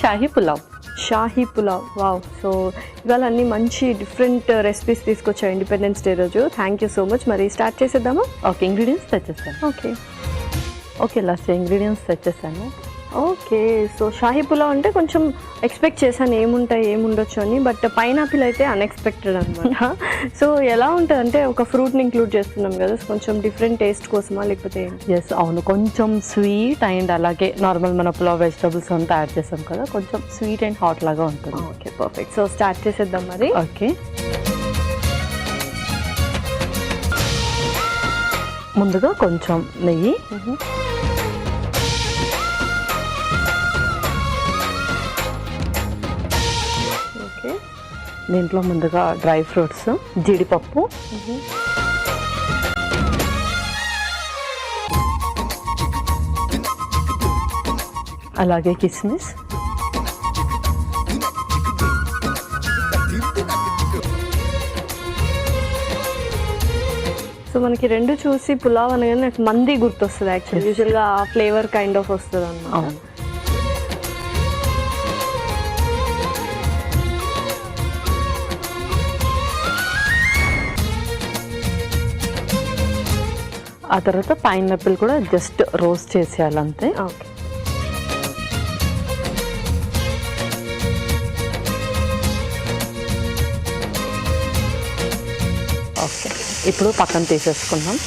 Shahi Pulao. Shahi Pulao, wow. So ఇవాళ అన్ని మంచి డిఫరెంట్ రెసిపీస్ తీసుకొచ్చారు ఇండిపెండెన్స్ డే రోజు. Thank you so much. మరి స్టార్ట్ చేసేద్దామా? ఓకే, ఇంగ్రీడియంట్స్ తెచ్చేస్తాను. ఓకే లాస్ట్ ఇంగ్రీడియంట్స్ తెచ్చేసాను. ఓకే, సో షాహీ పులావ్ అంటే కొంచెం ఎక్స్పెక్ట్ చేశాను ఏముండొచ్చు అని, బట్ పైనాపిల్ అయితే అన్ఎక్స్పెక్టెడ్ అనమాట. సో ఎలా ఉంటుంది అంటే ఒక ఫ్రూట్ని ఇంక్లూడ్ చేస్తున్నాం కదా, కొంచెం డిఫరెంట్ టేస్ట్ కోసమా లేకపోతే? ఎస్ అవును, కొంచెం స్వీట్ అండ్ అలాగే నార్మల్ మన పులావ్ వెజిటబుల్స్ అంతా యాడ్ చేసాం కదా, కొంచెం స్వీట్ అండ్ హాట్ లాగా ఉంటుంది. Okay perfect. సో స్టార్ట్ చేసేద్దాం మరి. ఓకే, ముందుగా కొంచెం నెయ్యి, దీంట్లో ముందుగా డ్రై ఫ్రూట్స్, జీడిపప్పు, అలాగే కిస్మిస్, సో మనకి రెండు చూసి పులావ్ అనగానే నాకు మంది గుర్తొస్తుంది యాక్చువల్లీ. యూజువల్గా ఆ ఫ్లేవర్ కైండ్ ఆఫ్ వస్తుంది అన్నమాట. ఆ తర్వాత పైనాపిల్ కూడా జస్ట్ రోస్ట్ చేసేయాలంతే. ఓకే, ఓకే ఇప్పుడు పక్కన తీసేసుకుందాం.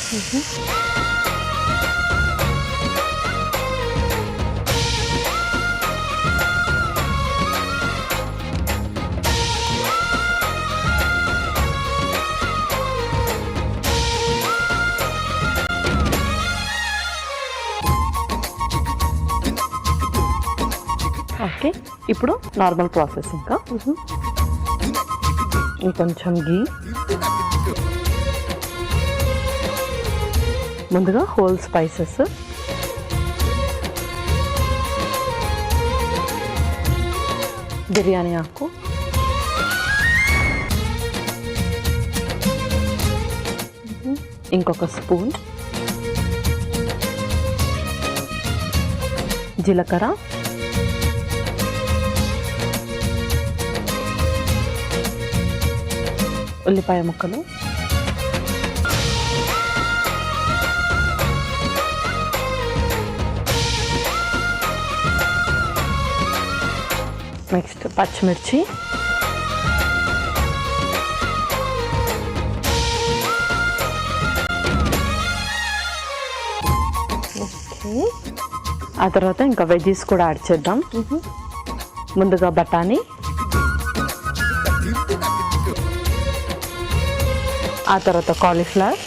ఓకే, ఇప్పుడు నార్మల్ ప్రాసెస్. ఇంకా ఇంకొంచెం గీ, ముందుగా హోల్ స్పైసెస్, బిర్యానీ ఆకు, ఇంకొక స్పూన్ జీలకర్ర, ఉల్లిపాయ ముక్కలు, నెక్స్ట్ పచ్చిమిర్చి, ఆ తర్వాత ఇంకా వెజ్జీస్ కూడా యాడ్ చేద్దాం. ముందుగా బఠానీ, ఆ తర్వాత కాలీఫ్లవర్,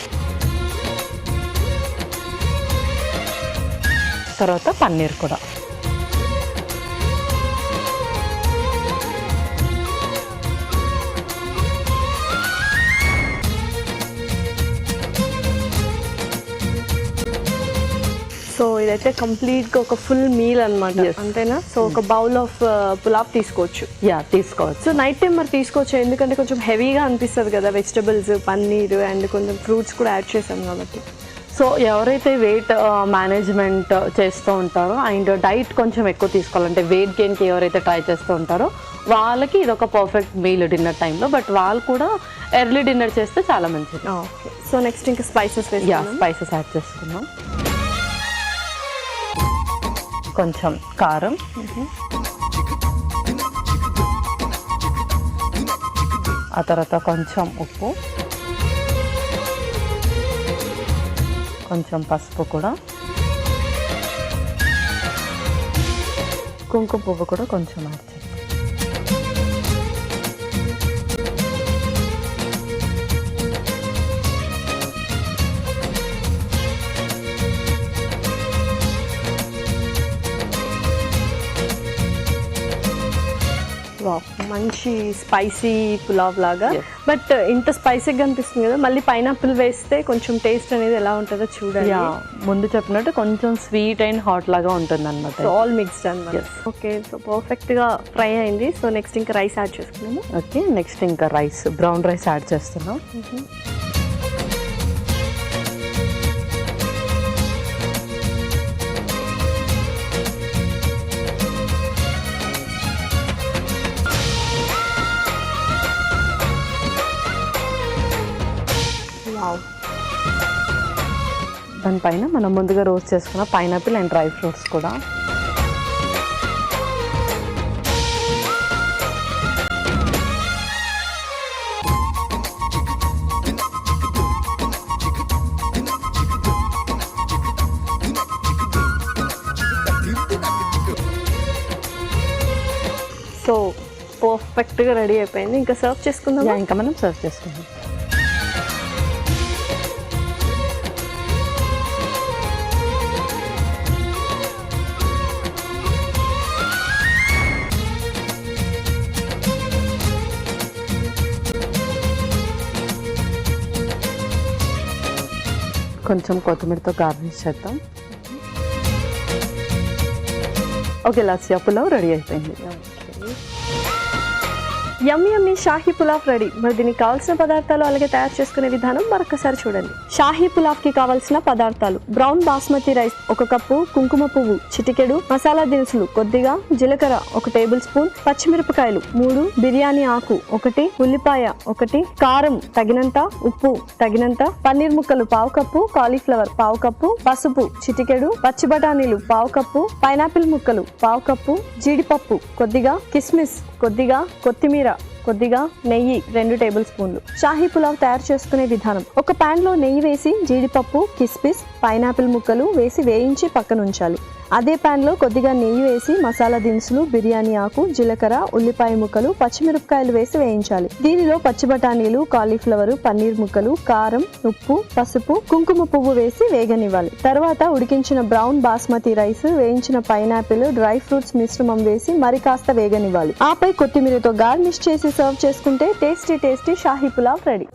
తర్వాత పన్నీర్ కూడా. సో ఇదైతే కంప్లీట్గా ఒక ఫుల్ మీల్ అనమాట, అంతేనా? సో ఒక బౌల్ ఆఫ్ పులావ్ తీసుకోవచ్చు. తీసుకోవచ్చు. సో నైట్ టైం మరి తీసుకోవచ్చు, ఎందుకంటే కొంచెం హెవీగా అనిపిస్తుంది కదా, వెజిటబుల్స్, పన్నీర్ అండ్ కొంచెం ఫ్రూట్స్ కూడా యాడ్ చేసాం కాబట్టి. సో ఎవరైతే వెయిట్ మేనేజ్మెంట్ చేస్తూ ఉంటారో అండ్ డైట్ కొంచెం ఎక్కువ తీసుకోవాలంటే వెయిట్ గెయిన్కి ఎవరైతే ట్రై చేస్తూ ఉంటారో వాళ్ళకి ఇది ఒక పర్ఫెక్ట్ మీల్ డిన్నర్ టైంలో. బట్ వాళ్ళు కూడా ఎర్లీ డిన్నర్ చేస్తే చాలా మంచిది. ఓకే, సో నెక్స్ట్ ఇంకా స్పైసెస్ స్పైసెస్ యాడ్ చేసుకున్నాం. కొంచెం కారం, ఆ తర్వాత కొంచెం ఉప్పు, కొంచెం పసుపు కూడా, కుంకుమ పువ్వు కూడా కొంచెం యాడ్ చేస్తాం. మంచి స్పైసీ పులావ్ లాగా. బట్ ఇంత స్పైసీగా అనిపిస్తుంది కదా, మళ్ళీ పైనాపిల్ వేస్తే కొంచెం టేస్ట్ అనేది ఎలా ఉంటుందో చూడాలి. ముందు చెప్పినట్టు కొంచెం స్వీట్ అండ్ హాట్ లాగా ఉంటుంది అనమాట. ఆల్ మిక్స్డ్ అనమాట. ఓకే, సో పర్ఫెక్ట్గా ఫ్రై అయింది. సో నెక్స్ట్ ఇంకా రైస్ యాడ్ చేసుకున్నాము. ఓకే, నెక్స్ట్ ఇంకా రైస్, బ్రౌన్ రైస్ యాడ్ చేస్తున్నాం. దానిపైన మనం ముందుగా రోస్ట్ చేసుకున్న పైనాపిల్ అండ్ డ్రై ఫ్రూట్స్ కూడా. సో పర్ఫెక్ట్గా రెడీ అయిపోయింది, ఇంకా సర్వ్ చేసుకుందాం. ఇంకా మనం సర్వ్ చేసుకుందాం. కొంచెం కొత్తిమీరతో గార్నిష్ చేద్దాం. ఓకే, లస్సీ పులావ్ రెడీ అయిపోయింది. యమ్మీ యమ్మీ షాహీ పులావ్ రెడీ. మరి దీనికి కావాల్సిన పదార్థాలు అలాగే తయారు చేసుకునే విధానం మరొకసారి చూడండి. షాహీ పులావ్కి కావాల్సిన పదార్థాలు: బ్రౌన్ బాస్మతి రైస్ 1 కప్పు, కుంకుమ పువ్వు చిటికెడు, మసాలా దినుసులు కొద్దిగా, జీలకర్ర 1 టేబుల్ స్పూన్, పచ్చిమిరపకాయలు 3, బిర్యానీ ఆకు 1, ఉల్లిపాయ 1, కారం తగినంత, ఉప్పు తగినంత, పన్నీర్ ముక్కలు 1/2 కప్పు, కాలీఫ్లవర్ 1/2 కప్పు, పసుపు చిటికెడు, పచ్చి బఠానీలు 1/2 కప్పు, పైనాపిల్ ముక్కలు 1/2 కప్పు, జీడిపప్పు కొద్దిగా, కిస్మిస్ కొద్దిగా, కొత్తిమీర కొద్దిగా, నెయ్యి 2 టేబుల్ స్పూన్లు. షాహీ పులావ్ తయారు చేసుకునే విధానం: ఒక పాన్ లో నెయ్యి వేసి జీడిపప్పు, కిస్మిస్, పైనాపిల్ ముక్కలు వేసి వేయించి పక్కన ఉంచాలి. అదే పాన్ లో కొద్దిగా నెయ్యి వేసి మసాలా దినుసులు, బిర్యానీ ఆకు, జీలకర్ర, ఉల్లిపాయ ముక్కలు, పచ్చిమిరపకాయలు వేసి వేయించాలి. దీనిలో పచ్చి బఠానీలు, కాలీఫ్లవర్, పన్నీర్ ముక్కలు, కారం, ఉప్పు, పసుపు, కుంకుమ పువ్వు వేసి వేగనివ్వాలి. తర్వాత ఉడికించిన బ్రౌన్ బాస్మతి రైస్, వేయించిన పైనాపిల్, డ్రై ఫ్రూట్స్ మిశ్రమం వేసి మరి కాస్త వేగనివ్వాలి. ఆపై కొత్తిమీరతో గార్నిష్ చేసి సర్వ్ చేసుకుంటే టేస్టీ షాహీ పులావ్ రెడీ.